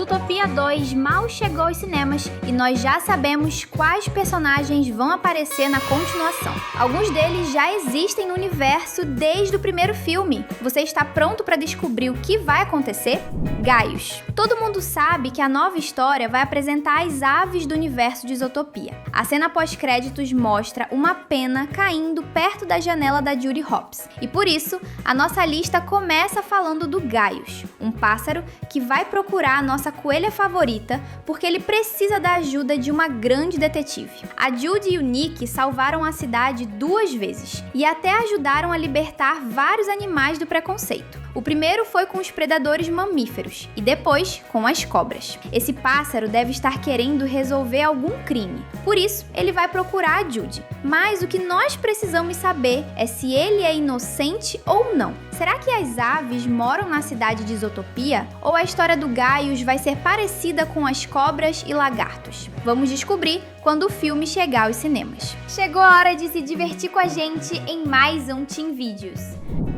Zootopia 2 mal chegou aos cinemas e nós já sabemos quais personagens vão aparecer na continuação. Alguns deles já existem no universo desde o primeiro filme. Você está pronto para descobrir o que vai acontecer? Gaius. Todo mundo sabe que a nova história vai apresentar as aves do universo de Zootopia. A cena pós-créditos mostra uma pena caindo perto da janela da Judy Hopps. E por isso, a nossa lista começa falando do Gaius, um pássaro que vai procurar a nossa coelha favorita porque ele precisa da ajuda de uma grande detetive. A Judy e o Nick salvaram a cidade 2 vezes e até ajudaram a libertar vários animais do preconceito. O primeiro foi com os predadores mamíferos e depois com as cobras. Esse pássaro deve estar querendo resolver algum crime, por isso ele vai procurar a Judy. Mas o que nós precisamos saber é se ele é inocente ou não. Será que as aves moram na cidade de Zootopia? Ou a história do Gaius vai ser parecida com as cobras e lagartos? Vamos descobrir quando o filme chegar aos cinemas. Chegou a hora de se divertir com a gente em mais um Teen Videos.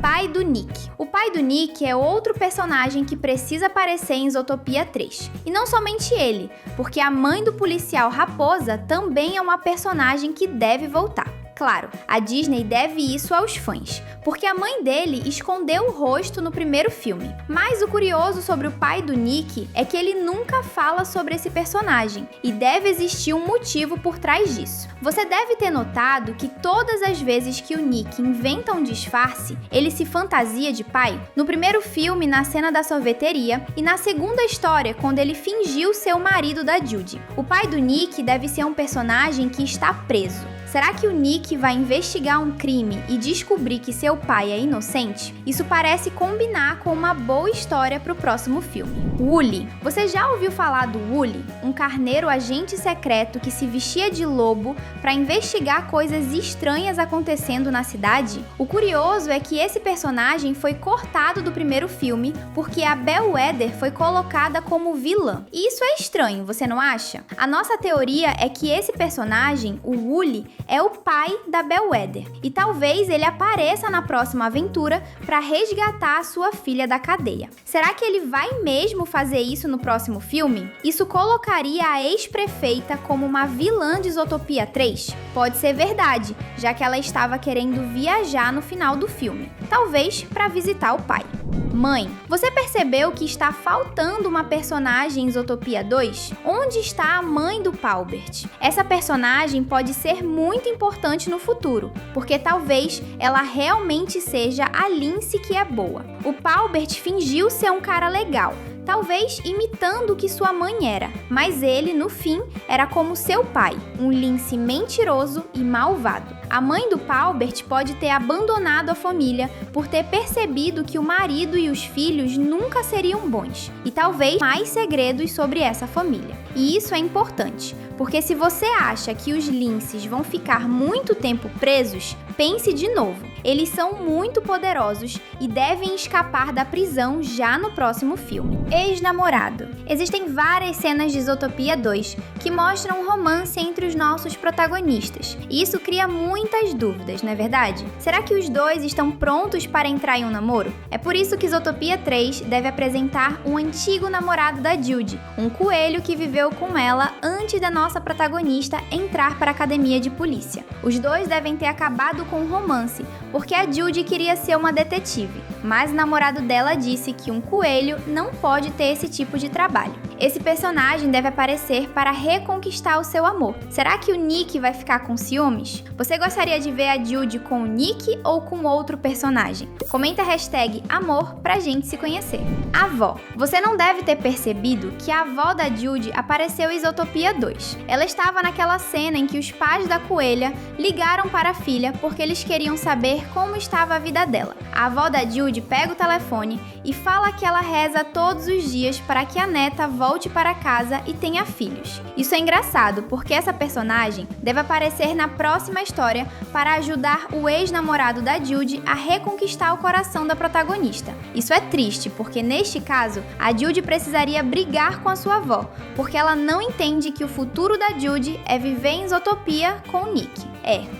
Pai do Nick. O pai do Nick é outro personagem que precisa aparecer em Zootopia 3. E não somente ele, porque a mãe do policial Raposa também é uma personagem que deve voltar. Claro, a Disney deve isso aos fãs, porque a mãe dele escondeu o rosto no primeiro filme. Mas o curioso sobre o pai do Nick é que ele nunca fala sobre esse personagem, e deve existir um motivo por trás disso. Você deve ter notado que todas as vezes que o Nick inventa um disfarce, ele se fantasia de pai. No primeiro filme, na cena da sorveteria, e na segunda história, quando ele fingiu ser o marido da Judy. O pai do Nick deve ser um personagem que está preso. Será que o Nick vai investigar um crime e descobrir que seu pai é inocente? Isso parece combinar com uma boa história para o próximo filme. Wooly. Você já ouviu falar do Wooly? Um carneiro agente secreto que se vestia de lobo para investigar coisas estranhas acontecendo na cidade? O curioso é que esse personagem foi cortado do primeiro filme porque a Bellwether foi colocada como vilã. E isso é estranho, você não acha? A nossa teoria é que esse personagem, o Wooly, é o pai da Bellwether, e talvez ele apareça na próxima aventura para resgatar a sua filha da cadeia. Será que ele vai mesmo fazer isso no próximo filme? Isso colocaria a ex-prefeita como uma vilã de Zootopia 3? Pode ser verdade, já que ela estava querendo viajar no final do filme, talvez para visitar o pai. Mãe, você percebeu que está faltando uma personagem em Zootopia 2? Onde está a mãe do Paubert? Essa personagem pode ser muito importante no futuro, porque talvez ela realmente seja a Lindsay que é boa. O Paubert fingiu ser um cara legal, talvez imitando o que sua mãe era, mas ele, no fim, era como seu pai, um Lindsay mentiroso e malvado. A mãe do Paubert pode ter abandonado a família por ter percebido que o marido e os filhos nunca seriam bons, e talvez mais segredos sobre essa família. E isso é importante, porque se você acha que os Lynceys vão ficar muito tempo presos, pense de novo. Eles são muito poderosos e devem escapar da prisão já no próximo filme. Ex-namorado. Existem várias cenas de Zootopia 2 que mostram um romance entre os nossos protagonistas. E isso cria muitas dúvidas, não é verdade? Será que os dois estão prontos para entrar em um namoro? É por isso que Zootopia 3 deve apresentar um antigo namorado da Judy, um coelho que viveu com ela antes da nossa protagonista entrar para a academia de polícia. Os dois devem ter acabado com um romance, porque a Judy queria ser uma detetive, mas o namorado dela disse que um coelho não pode ter esse tipo de trabalho. Esse personagem deve aparecer para reconquistar o seu amor. Será que o Nick vai ficar com ciúmes? Você gostaria de ver a Judy com o Nick ou com outro personagem? Comenta a hashtag amor pra gente se conhecer. Avó. Você não deve ter percebido que a avó da Judy apareceu em Zootopia 2. Ela estava naquela cena em que os pais da coelha ligaram para a filha porque eles queriam saber como estava a vida dela. A avó da Judy pega o telefone e fala que ela reza todos os dias para que a neta volte para casa e tenha filhos. Isso é engraçado, porque essa personagem deve aparecer na próxima história para ajudar o ex-namorado da Judy a reconquistar o coração da protagonista. Isso é triste, porque neste caso, a Judy precisaria brigar com a sua avó, porque ela não entende que o futuro da Judy é viver em Zootopia com o Nick.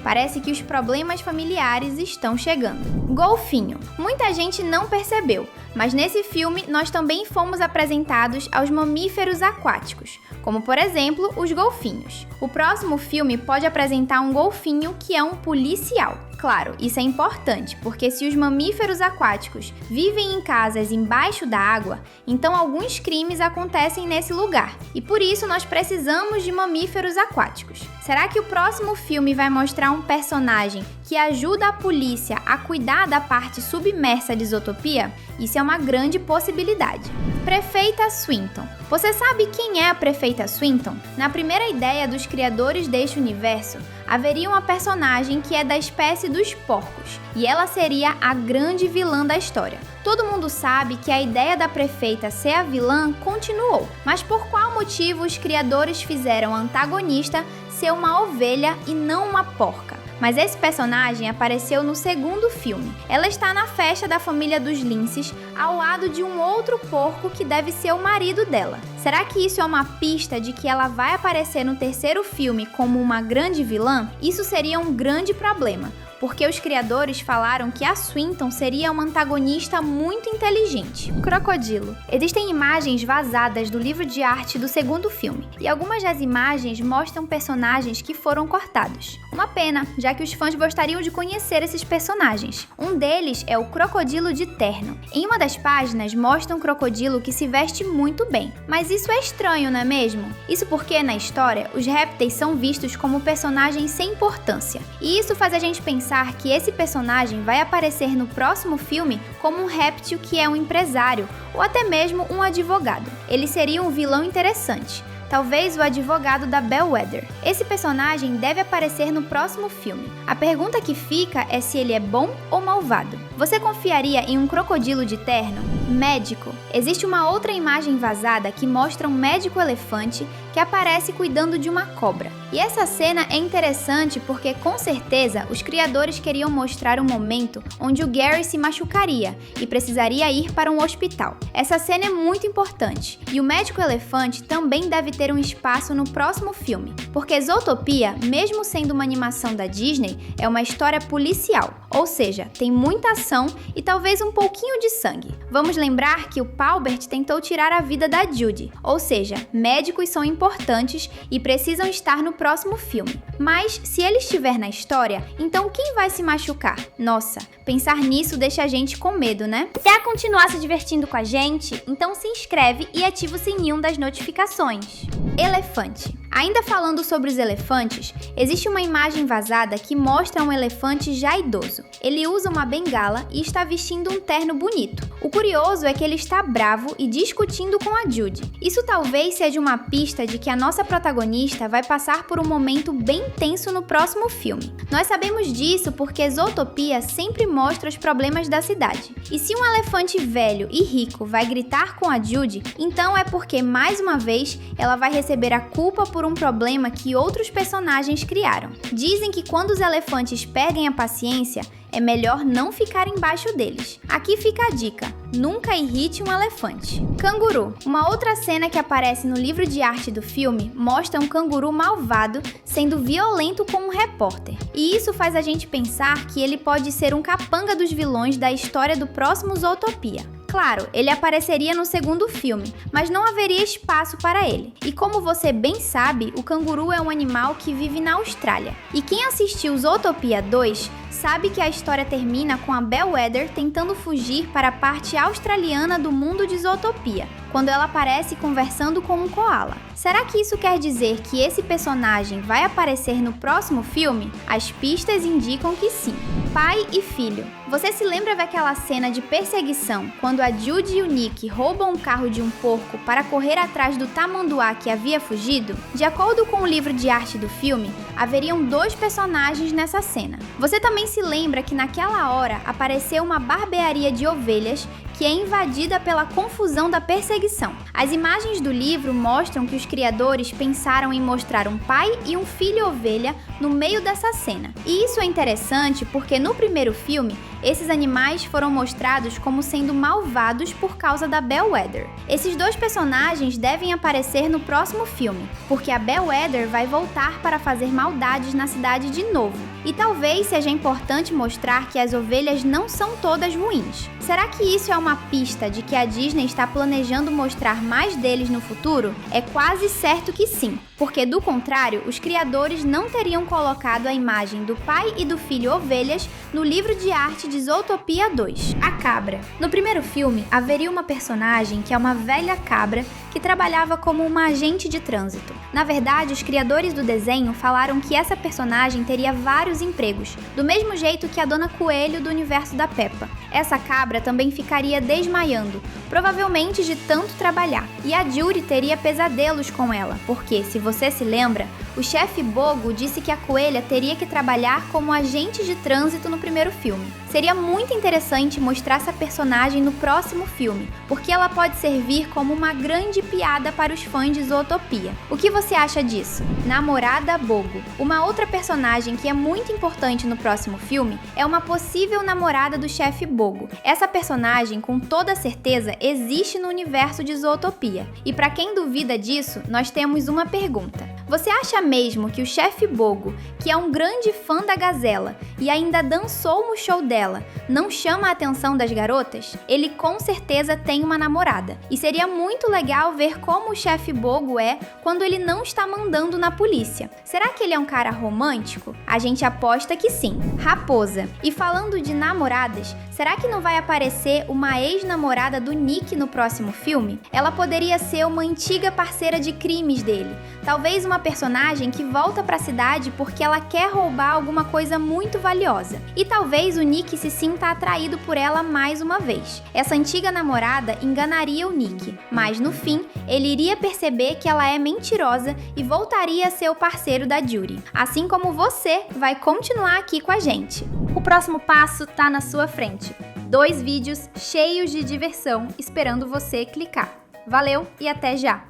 Parece que os problemas familiares estão chegando. Golfinho. Muita gente não percebeu, mas nesse filme nós também fomos apresentados aos mamíferos aquáticos, como por exemplo os golfinhos. O próximo filme pode apresentar um golfinho que é um policial. Claro, isso é importante, porque se os mamíferos aquáticos vivem em casas embaixo da água, então alguns crimes acontecem nesse lugar. E por isso nós precisamos de mamíferos aquáticos. Será que o próximo filme vai mostrar um personagem que ajuda a polícia a cuidar da parte submersa de Zootopia? Isso é uma grande possibilidade. Prefeita Swinton. Você sabe quem é a Prefeita Swinton? Na primeira ideia dos criadores deste universo, haveria uma personagem que é da espécie dos porcos, e ela seria a grande vilã da história. Todo mundo sabe que a ideia da prefeita ser a vilã continuou, mas por qual motivo os criadores fizeram a antagonista ser uma ovelha e não uma porca? Mas esse personagem apareceu no segundo filme. Ela está na festa da família dos linces, ao lado de um outro porco que deve ser o marido dela. Será que isso é uma pista de que ela vai aparecer no terceiro filme como uma grande vilã? Isso seria um grande problema, porque os criadores falaram que a Swinton seria uma antagonista muito inteligente. Crocodilo. Existem imagens vazadas do livro de arte do segundo filme, e algumas das imagens mostram personagens que foram cortados. Uma pena, já que os fãs gostariam de conhecer esses personagens. Um deles é o Crocodilo de Terno. Em uma das páginas mostra um crocodilo que se veste muito bem, mas isso é estranho, não é mesmo? Isso porque, na história, os répteis são vistos como personagens sem importância, e isso faz a gente pensar que esse personagem vai aparecer no próximo filme como um réptil que é um empresário ou até mesmo um advogado. Ele seria um vilão interessante, talvez o advogado da Bellwether. Esse personagem deve aparecer no próximo filme. A pergunta que fica é se ele é bom ou malvado. Você confiaria em um crocodilo de terno? Médico. Existe uma outra imagem vazada que mostra um médico elefante que aparece cuidando de uma cobra. E essa cena é interessante porque, com certeza, os criadores queriam mostrar um momento onde o Gary se machucaria e precisaria ir para um hospital. Essa cena é muito importante, e o médico elefante também deve ter um espaço no próximo filme, porque Zootopia, mesmo sendo uma animação da Disney, é uma história policial, ou seja, tem muita ação e talvez um pouquinho de sangue. Vamos lembrar que o Paubert tentou tirar a vida da Judy, ou seja, médicos são importantes e precisam estar no próximo filme. Mas, se ele estiver na história, então quem vai se machucar? Nossa, pensar nisso deixa a gente com medo, né? Quer continuar se divertindo com a gente? Então se inscreve e ativa o sininho das notificações. Elefante. Ainda falando sobre os elefantes, existe uma imagem vazada que mostra um elefante já idoso. Ele usa uma bengala e está vestindo um terno bonito. O curioso é que ele está bravo e discutindo com a Judy. Isso talvez seja uma pista de que a nossa protagonista vai passar por um momento bem tenso no próximo filme. Nós sabemos disso porque Zootopia sempre mostra os problemas da cidade. E se um elefante velho e rico vai gritar com a Judy, então é porque, mais uma vez, ela vai receber a culpa por um problema que outros personagens criaram. Dizem que quando os elefantes perdem a paciência, é melhor não ficar embaixo deles. Aqui fica a dica: nunca irrite um elefante. Canguru. Uma outra cena que aparece no livro de arte do filme mostra um canguru malvado sendo violento com um repórter. E isso faz a gente pensar que ele pode ser um capanga dos vilões da história do próximo Zootopia. Claro, ele apareceria no segundo filme, mas não haveria espaço para ele. E como você bem sabe, o canguru é um animal que vive na Austrália. E quem assistiu Zootopia 2 sabe que a história termina com a Bellwether tentando fugir para a parte australiana do mundo de Zootopia, quando ela aparece conversando com um koala. Será que isso quer dizer que esse personagem vai aparecer no próximo filme? As pistas indicam que sim. Pai e filho. Você se lembra daquela cena de perseguição quando a Judy e o Nick roubam um carro de um porco para correr atrás do tamanduá que havia fugido? De acordo com o livro de arte do filme, haveriam 2 personagens nessa cena. Você também se lembra que naquela hora apareceu uma barbearia de ovelhas que é invadida pela confusão da perseguição. As imagens do livro mostram que os criadores pensaram em mostrar um pai e um filho ovelha no meio dessa cena. E isso é interessante porque no primeiro filme Esses animais foram mostrados como sendo malvados por causa da Bellwether. Esses dois personagens devem aparecer no próximo filme, porque a Bellwether vai voltar para fazer maldades na cidade de novo. E talvez seja importante mostrar que as ovelhas não são todas ruins. Será que isso é uma pista de que a Disney está planejando mostrar mais deles no futuro? É quase certo que sim, porque do contrário, os criadores não teriam colocado a imagem do pai e do filho ovelhas no livro de arte de Zootopia 2, a cabra. No primeiro filme, haveria uma personagem que é uma velha cabra que trabalhava como uma agente de trânsito. Na verdade, os criadores do desenho falaram que essa personagem teria vários empregos, do mesmo jeito que a Dona Coelho do universo da Peppa. Essa cabra também ficaria desmaiando, provavelmente de tanto trabalhar. E a Judy teria pesadelos com ela, porque, se você se lembra, o chefe Bogo disse que a coelha teria que trabalhar como agente de trânsito no primeiro filme. Seria muito interessante mostrar essa personagem no próximo filme, porque ela pode servir como uma grande piada para os fãs de Zootopia. O que você acha disso? Namorada Bogo. Uma outra personagem que é muito importante no próximo filme é uma possível namorada do chefe Bogo. Essa personagem, com toda certeza, existe no universo de Zootopia. E para quem duvida disso, nós temos uma pergunta. Você acha mesmo que o chefe Bogo, que é um grande fã da Gazela e ainda dançou no show dela, não chama a atenção das garotas? Ele com certeza tem uma namorada. E seria muito legal ver como o chefe Bogo é quando ele não está mandando na polícia. Será que ele é um cara romântico? A gente aposta que sim. Raposa. E falando de namoradas, será que não vai aparecer uma ex-namorada do Nick no próximo filme? Ela poderia ser uma antiga parceira de crimes dele. Talvez uma personagem que volta para a cidade porque ela quer roubar alguma coisa muito valiosa. E talvez o Nick se sinta atraído por ela mais uma vez. Essa antiga namorada enganaria o Nick, mas no fim, ele iria perceber que ela é mentirosa e voltaria a ser o parceiro da Judy. Assim como você vai continuar aqui com a gente. O próximo passo tá na sua frente. 2 vídeos cheios de diversão esperando você clicar. Valeu e até já!